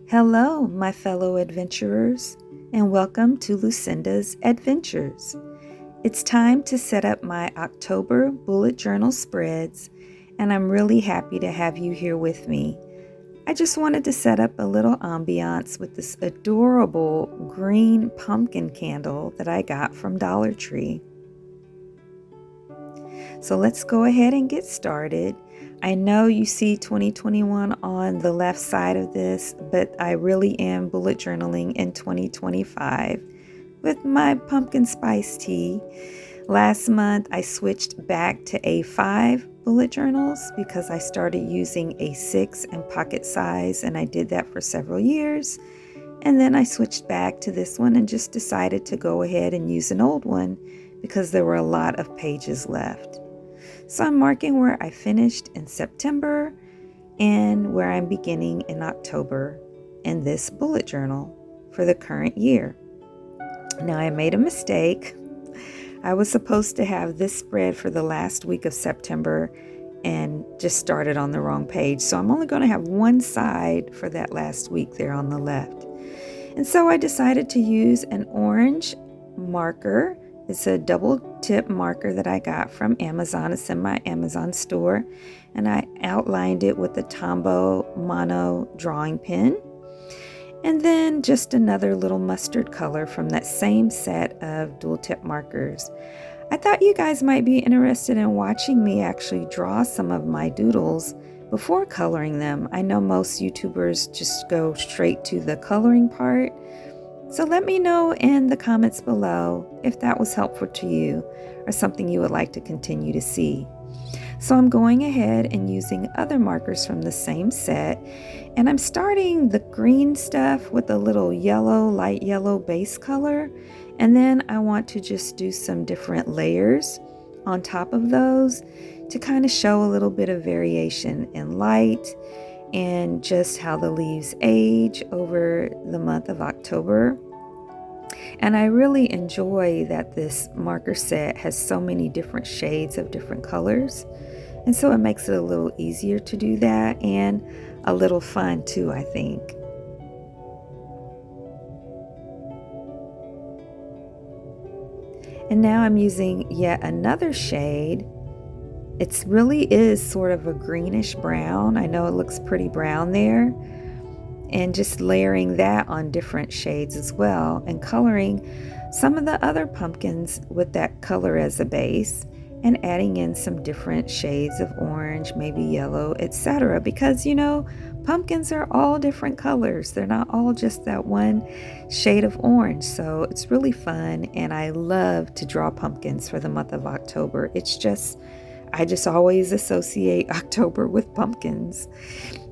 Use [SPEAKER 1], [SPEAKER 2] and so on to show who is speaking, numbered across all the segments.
[SPEAKER 1] Hello, my fellow adventurers, and welcome to Lucinda's Adventures. It's time to set up my October bullet journal spreads, and I'm really happy to have you here with me. I just wanted to set up a little ambiance with this adorable green pumpkin candle that I got from Dollar Tree. So let's go ahead and get started. I know you see 2021 on the left side of this, but I really am bullet journaling in 2025 with my pumpkin spice tea. Last month, I switched back to A5 bullet journals because I started using A6 and pocket size, and I did that for several years. And then I switched back to this one and just decided to go ahead and use an old one because there were a lot of pages left. So I'm marking where I finished in September and where I'm beginning in October in this bullet journal for the current year. Now I made a mistake. I was supposed to have this spread for the last week of September and just started on the wrong page. So I'm only going to have one side for that last week there on the left. And so I decided to use an orange marker. It's a double tip marker that I got from Amazon. It's in my Amazon store. And I outlined it with the Tombow Mono drawing pen. And then just another little mustard color from that same set of dual tip markers. I thought you guys might be interested in watching me actually draw some of my doodles before coloring them. I know most YouTubers just go straight to the coloring part. So let me know in the comments below if that was helpful to you or something you would like to continue to see. So I'm going ahead and using other markers from the same set, and I'm starting the green stuff with a little yellow, light yellow base color, and then I want to just do some different layers on top of those to kind of show a little bit of variation in light and just how the leaves age over the month of October. And I really enjoy that this marker set has so many different shades of different colors. And so it makes it a little easier to do that and a little fun too, I think. And now I'm using yet another shade. It really is sort of a greenish brown. I know it looks pretty brown there. And just layering that on different shades as well and coloring some of the other pumpkins with that color as a base and adding in some different shades of orange, maybe yellow, etc. Because pumpkins are all different colors. They're not all just that one shade of orange. So it's really fun, and I love to draw pumpkins for the month of October. I just always associate October with pumpkins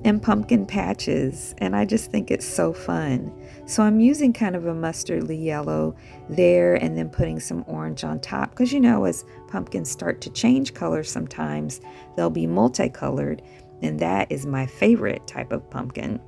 [SPEAKER 1] and pumpkin patches, and I just think it's so fun. So I'm using kind of a mustardy yellow there and then putting some orange on top because as pumpkins start to change colors sometimes, they'll be multicolored, and that is my favorite type of pumpkin.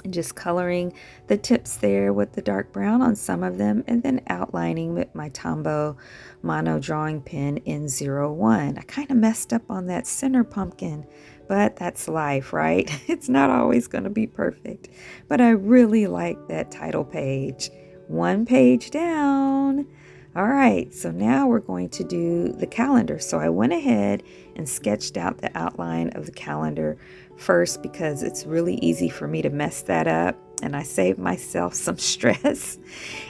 [SPEAKER 1] And just coloring the tips there with the dark brown on some of them and then outlining with my Tombow Mono drawing pen in 01. I kind of messed up on that center pumpkin, but that's life, right? It's not always going to be perfect, but I really like that title page. One page down. All right, so now we're going to do the calendar. So I went ahead and sketched out the outline of the calendar first because it's really easy for me to mess that up, and I saved myself some stress.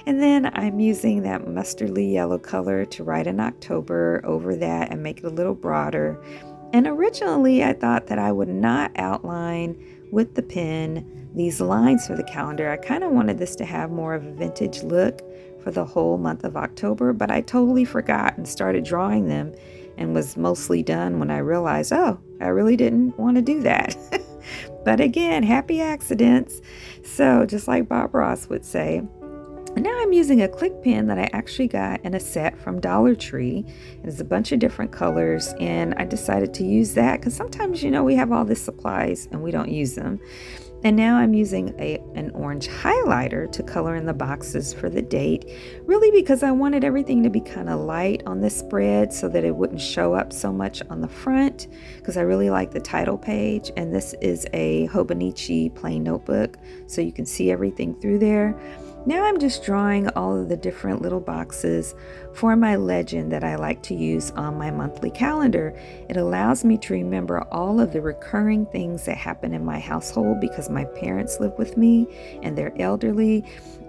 [SPEAKER 1] And then I'm using that mustardy yellow color to write in October over that and make it a little broader. And originally I thought that I would not outline with the pen these lines for the calendar. I kind of wanted this to have more of a vintage look for the whole month of October, but I totally forgot and started drawing them and was mostly done when I realized, I really didn't want to do that. But again, happy accidents. So just like Bob Ross would say. And now I'm using a click pen that I actually got in a set from Dollar Tree. It's a bunch of different colors, and I decided to use that because sometimes, we have all these supplies and we don't use them. And now I'm using an orange highlighter to color in the boxes for the date, really because I wanted everything to be kind of light on this spread so that it wouldn't show up so much on the front, because I really like the title page. And this is a Hobonichi plain notebook, so you can see everything through there. Now I'm just drawing all of the different little boxes for my legend that I like to use on my monthly calendar. It allows me to remember all of the recurring things that happen in my household because my parents live with me and they're elderly.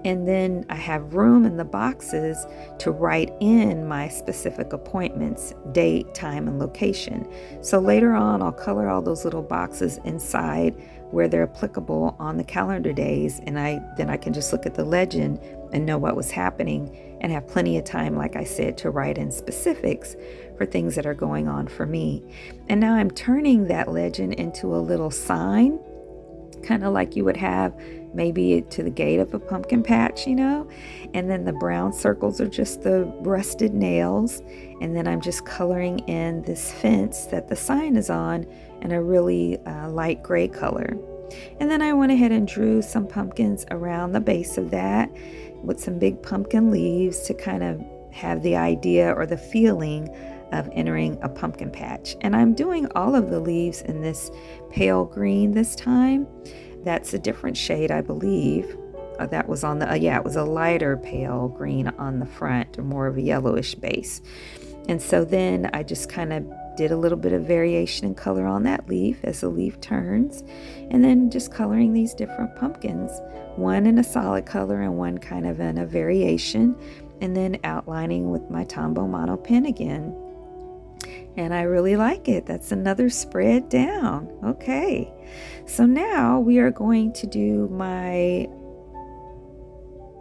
[SPEAKER 1] And then I have room in the boxes to write in my specific appointments, date, time, and location. So later on, I'll color all those little boxes inside where they're applicable on the calendar days, and then I can just look at the legend and know what was happening and have plenty of time, like I said, to write in specifics for things that are going on for me. And now I'm turning that legend into a little sign, kind of like you would have maybe to the gate of a pumpkin patch, and then the brown circles are just the rusted nails, and then I'm just coloring in this fence that the sign is on in a really light gray color. And then I went ahead and drew some pumpkins around the base of that with some big pumpkin leaves to kind of have the idea or the feeling of entering a pumpkin patch. And I'm doing all of the leaves in this pale green this time. That's a different shade, I believe. That was on the, it was a lighter pale green on the front, or more of a yellowish base. And so then I just kind of did a little bit of variation in color on that leaf as the leaf turns, and then just coloring these different pumpkins, one in a solid color and one kind of in a variation, and then outlining with my Tombow Mono pen again. And I really like it. That's another spread down. Okay, so now we are going to do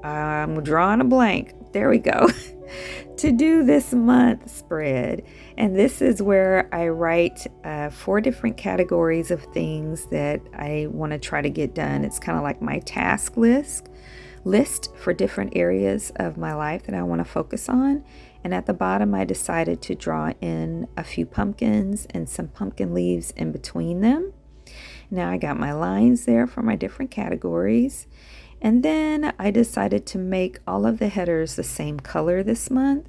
[SPEAKER 1] I'm drawing a blank. There we go. To do this month spread. And this is where I write 4 different categories of things that I want to try to get done. It's kind of like my task list for different areas of my life that I want to focus on. And at the bottom, I decided to draw in a few pumpkins and some pumpkin leaves in between them. Now I got my lines there for my different categories. And then I decided to make all of the headers the same color this month.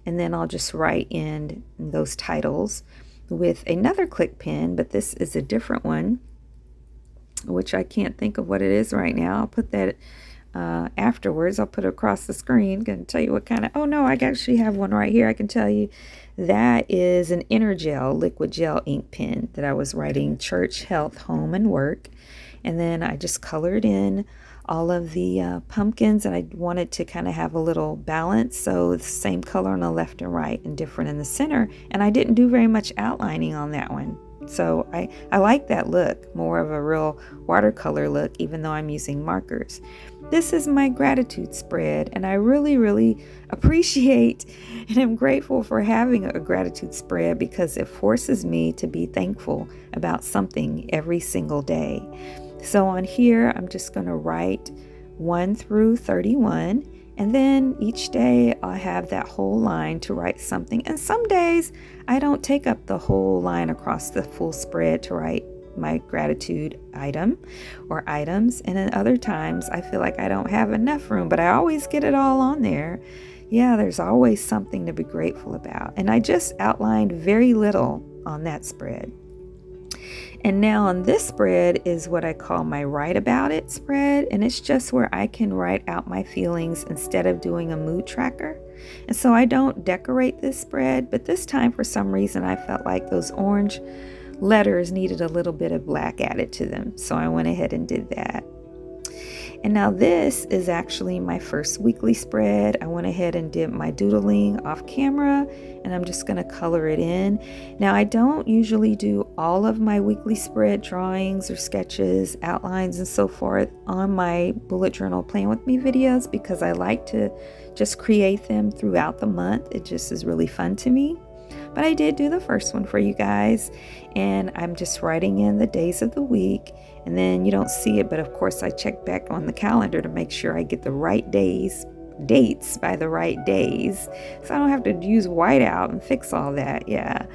[SPEAKER 1] And then I'll just write in those titles with another click pen, but this is a different one, which I can't think of what it is right now. I'll put that afterwards. I'll put it across the screen. Going to tell you what kind of, oh no, I actually have one right here. I can tell you that is an Energel liquid gel ink pen that I was writing church, health, home, and work. And then I just colored in all of the pumpkins, and I wanted to kind of have a little balance, so the same color on the left and right and different in the center. And I didn't do very much outlining on that one, so I like that look, more of a real watercolor look, even though I'm using markers. This is my gratitude spread, and I really appreciate and am grateful for having a gratitude spread because it forces me to be thankful about something every single day. So on here, I'm just going to write 1 through 31, and then each day I'll have that whole line to write something. And some days I don't take up the whole line across the full spread to write my gratitude item or items. And then other times I feel like I don't have enough room, but I always get it all on there. Yeah, there's always something to be grateful about. And I just outlined very little on that spread. And now on this spread is what I call my write about it spread. And it's just where I can write out my feelings instead of doing a mood tracker. And so I don't decorate this spread, but this time for some reason I felt like those orange letters needed a little bit of black added to them. So I went ahead and did that. And now this is actually my first weekly spread. I went ahead and did my doodling off camera, and I'm just going to color it in. Now I don't usually do all of my weekly spread drawings or sketches, outlines, and so forth on my bullet journal Plan With Me videos because I like to just create them throughout the month. It just is really fun to me. But I did do the first one for you guys, and I'm just writing in the days of the week. And then you don't see it, but of course I check back on the calendar to make sure I get the right dates by the right days. So I don't have to use whiteout and fix all that. Yeah.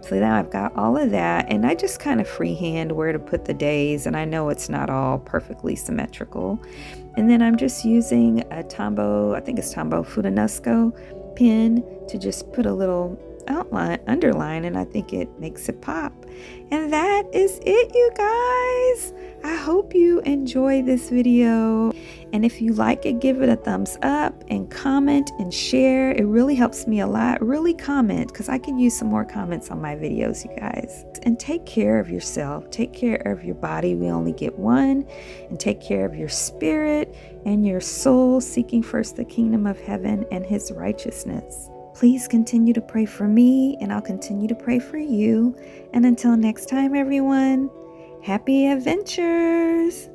[SPEAKER 1] So now I've got all of that, and I just kind of freehand where to put the days, and I know it's not all perfectly symmetrical. And then I'm just using a Tombow, I think it's Tombow Fudanusco pen to just put a little underline, and I think it makes it pop. And that is it, you guys. I hope you enjoy this video. And if you like it, give it a thumbs up and comment and share. It really helps me a lot. Really comment, because I can use some more comments on my videos, you guys. And take care of yourself. Take care of your body. We only get one. And take care of your spirit and your soul, seeking first the kingdom of heaven and his righteousness. Please continue to pray for me, and I'll continue to pray for you. And until next time, everyone, happy adventures!